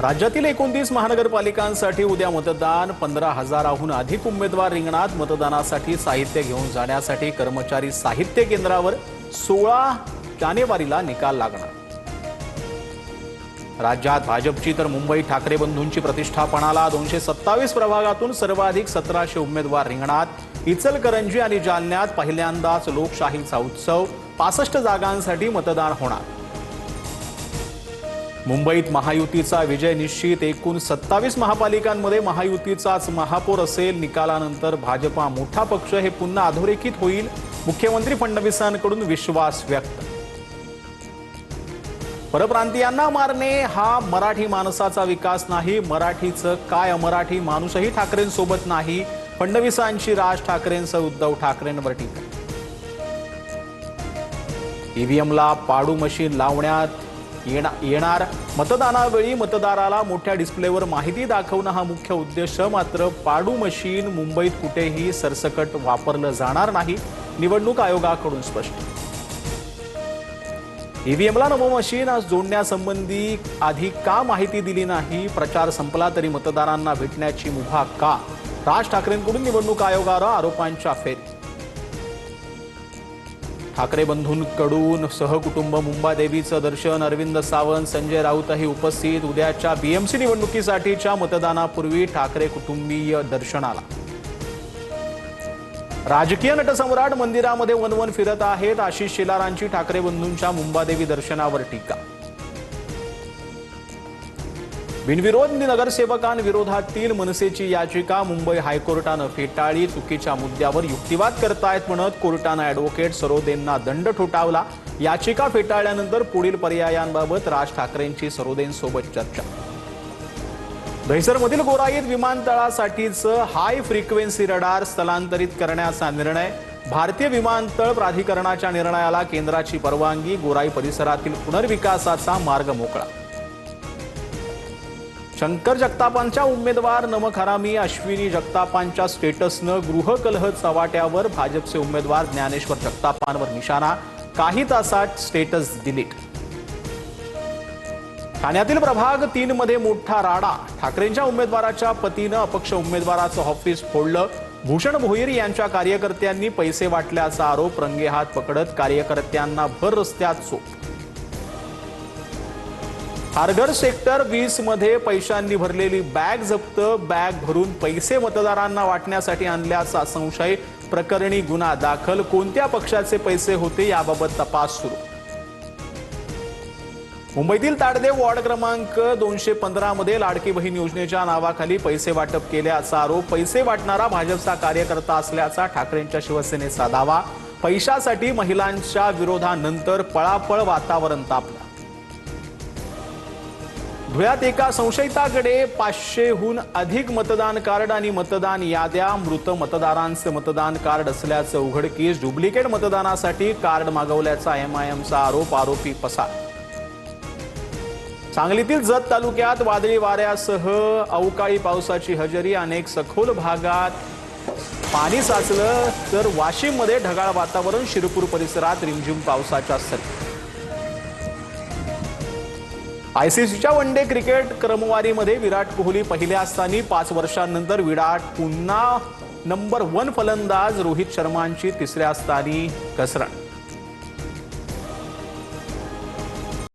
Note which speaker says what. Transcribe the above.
Speaker 1: राज्यातील 29 महानगरपालिकांसाठी उद्या मतदान. 15,000हून अधिक उमेदवार रिंगणात. मतदानासाठी साहित्य घेऊन जाण्यासाठी कर्मचारी साहित्य केंद्रावर 16 जानेवारीला निकाल लागणार. राज्यात भाजपची तर मुंबईत ठाकरे बंधूंची प्रतिष्ठा पणाला. 227 प्रभागातून सर्वाधिक 1700 उमेदवार रिंगणात. इचलकरंजी आणि जालन्यात पहिल्यांदाच लोकशाहीचा उत्सव. 65 जागांसाठी मतदान होणार. मुंबईत महायुतीचा विजय निश्चित. एकूण 27 महापालिकांमध्ये महायुतीचाच महापौर असेल. निकालानंतर भाजपा मोठा पक्ष हे पुन्हा अधोरेखित होईल. मुख्यमंत्री फडणवीसांकडून विश्वास व्यक्त. परप्रांतीयांना मारणे हा मराठी माणसाचा विकास नाही. मराठीचं काय अमराठी माणूसही ठाकरेंसोबत नाही. फडणवीसांची राज ठाकरेंसह उद्धव ठाकरेंवर टीका. ईव्हीएमला पाडू मशीन लावण्यात येणार. मतदानावेळी मतदाराला मोठ्या डिस्प्लेवर माहिती दाखवणं हा मुख्य उद्देश. मात्र पाडू मशीन मुंबईत कुठेही सरसकट वापरलं जाणार नाही. निवडणूक आयोगाकडून स्पष्ट. ईव्हीएमला नवं मशीन जोडण्यासंबंधी आधी का माहिती दिली नाही? प्रचार संपला तरी मतदारांना भेटण्याची मुभा का? राज ठाकरेंकडून निवडणूक आयोगावर आरोपांच्या फेरी. ठाकरे बंधूंकडून सहकुटुंब मुंबादेवीचं दर्शन. अरविंद सावंत, संजय राऊतही उपस्थित. उद्याच्या बीएमसी निवडणुकीसाठीच्या मतदानापूर्वी ठाकरे कुटुंबीय दर्शनाला. राजकीय नटसम्राट मंदिरामध्ये वनवन फिरत आहेत. आशिष शेलारांची ठाकरे बंधूंच्या मुंबादेवी दर्शनावर टीका. बिनविरोध नगरसेवकांविरोधातील मनसेची याचिका मुंबई हायकोर्टानं फेटाळली. चुकीच्या मुद्द्यावर युक्तिवाद करतायत म्हणत कोर्टानं ॲडव्होकेट सरोदेंना दंड ठोठावला. याचिका फेटाळल्यानंतर पुढील पर्यायांबाबत राज ठाकरेंची सरोदेंसोबत चर्चा. दहिसरमधील गोराईत विमानतळासाठीचं हाय फ्रिक्वेन्सी रडार स्थलांतरित करण्याचा निर्णय. भारतीय विमानतळ प्राधिकरणाच्या निर्णयाला केंद्राची परवानगी. गोराई परिसरातील पुनर्विकासाचा मार्ग मोकळा. शंकर जगतापांच्या उमेदवार नमक हरामी अश्विनी जगतापांच्या स्टेटसनं गृहकलह चव्हाट्यावर. भाजपचे उमेदवार ज्ञानेश्वर जगतापांवर निशाणा. काही तासात स्टेटस डिलीट. ठाण्यातील प्रभाग 3 मध्ये मोठा राडा. ठाकरेंच्या उमेदवाराच्या पतीनं अपक्ष उमेदवाराचं ऑफिस फोडलं. भूषण भोईर यांच्या कार्यकर्त्यांनी पैसे वाटल्याचा आरोप. रंगेहात पकडत कार्यकर्त्यांना भर रस्त्यात चोप. खारघर सेक्टर 20 मध्ये पैशांनी भरलेली बॅग जप्त. बॅग भरून पैसे मतदारांना वाटण्यासाठी आणल्याचा संशय. प्रकरणी गुन्हा दाखल. कोणत्या पक्षाचे पैसे होते याबाबत तपास सुरू. मुंबईतील ताडदेव वॉर्ड क्रमांक 215 मध्ये लाडकी बहीण योजनेच्या नावाखाली पैसे वाटप केल्याचा आरोप. पैसे वाटणारा भाजपचा कार्यकर्ता असल्याचा ठाकरेंच्या शिवसेनेचा दावा. पैशासाठी महिलांच्या विरोधानंतर पळापळ वातावरण तापलं. धुळ्यात एका संशयिताकडे 500हून अधिक मतदान कार्ड आणि मतदान याद्या. मृत मतदारांचे मतदान कार्ड असल्याचं उघडकीस. डुप्लिकेट मतदानासाठी कार्ड मागवल्याचा एमआयएमचा आरोप. आरोपी पसार. सांगलीतील जत तालुक्यात वादळी वाऱ्यासह अवकाळी पावसाची हजेरी. अनेक सखोल भागात पाणी साचलं तर वाशिममध्ये ढगाळ वातावरण. शिरपूर परिसरात रिमझिम पावसाच्या सरी. आयसीसीच्या वनडे क्रिकेट क्रमवारीमध्ये विराट कोहली पहिल्या स्थानी. 5 वर्षांनंतर विराट पुन्हा नंबर 1 फलंदाज. रोहित शर्मांची 3ऱ्या स्थानी घसरण.